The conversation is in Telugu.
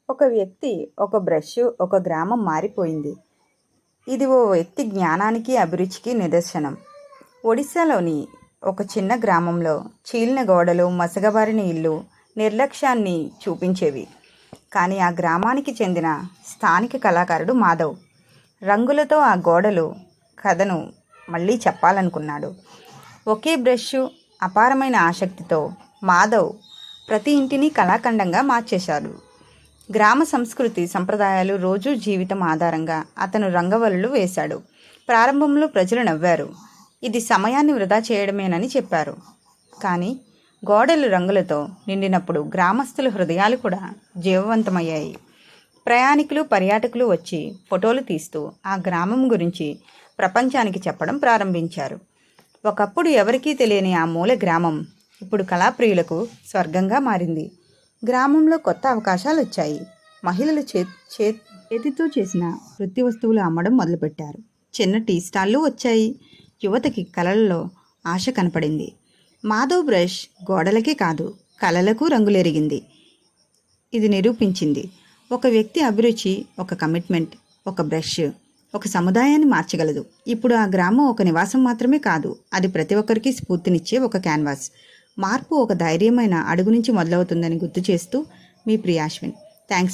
ఒక వ్యక్తి, ఒక బ్రష్, ఒక గ్రామం మారిపోయింది. ఇది ఓ వ్యక్తి జ్ఞానానికి, అభిరుచికి నిదర్శనం. ఒడిశాలోని ఒక చిన్న గ్రామంలో చీలిన గోడలు, మసకబారిన ఇల్లు నిర్లక్ష్యాన్ని చూపించేవి. కానీ ఆ గ్రామానికి చెందిన స్థానిక కళాకారుడు మాధవ్ రంగులతో ఆ గోడలు కథను మళ్ళీ చెప్పాలనుకున్నాడు. ఒకే బ్రష్, అపారమైన ఆసక్తితో మాధవ్ ప్రతి ఇంటిని కళాఖండంగా మార్చేశాడు. గ్రామ సంస్కృతి, సంప్రదాయాలు, రోజు జీవితం ఆధారంగా అతను రంగవల్లులు వేశాడు. ప్రారంభంలో ప్రజలు నవ్వారు. ఇది సమయాన్ని వృధా చేయడమేనని చెప్పారు. కానీ గోడలు రంగులతో నిండినప్పుడు గ్రామస్తుల హృదయాలు కూడా జీవవంతమయ్యాయి. ప్రయాణికులు, పర్యాటకులు వచ్చి ఫోటోలు తీస్తూ ఆ గ్రామం గురించి ప్రపంచానికి చెప్పడం ప్రారంభించారు. ఒకప్పుడు ఎవరికీ తెలియని ఆ మూల గ్రామం ఇప్పుడు కళాప్రియులకు స్వర్గంగా మారింది. గ్రామంలో కొత్త అవకాశాలు వచ్చాయి. మహిళలు చేతితో చేసిన వృత్తి వస్తువులు అమ్మడం మొదలుపెట్టారు. చిన్న టీ స్టాళ్ళు వచ్చాయి. యువతకి కళలలో ఆశ కనపడింది. మాధవ్ బ్రష్ గోడలకే కాదు, కళలకు రంగులెరిగింది. ఇది నిరూపించింది, ఒక వ్యక్తి అభిరుచి, ఒక కమిట్మెంట్, ఒక బ్రష్ ఒక సముదాయాన్ని మార్చగలదు. ఇప్పుడు ఆ గ్రామం ఒక నివాసం మాత్రమే కాదు, అది ప్రతి ఒక్కరికి స్ఫూర్తినిచ్చే ఒక క్యాన్వాస్. మార్పు ఒక ధైర్యమైన అడుగు నుంచి మొదలవుతుందని గుర్తు చేస్తూ మీ ప్రియాశ్విన్. థ్యాంక్స్.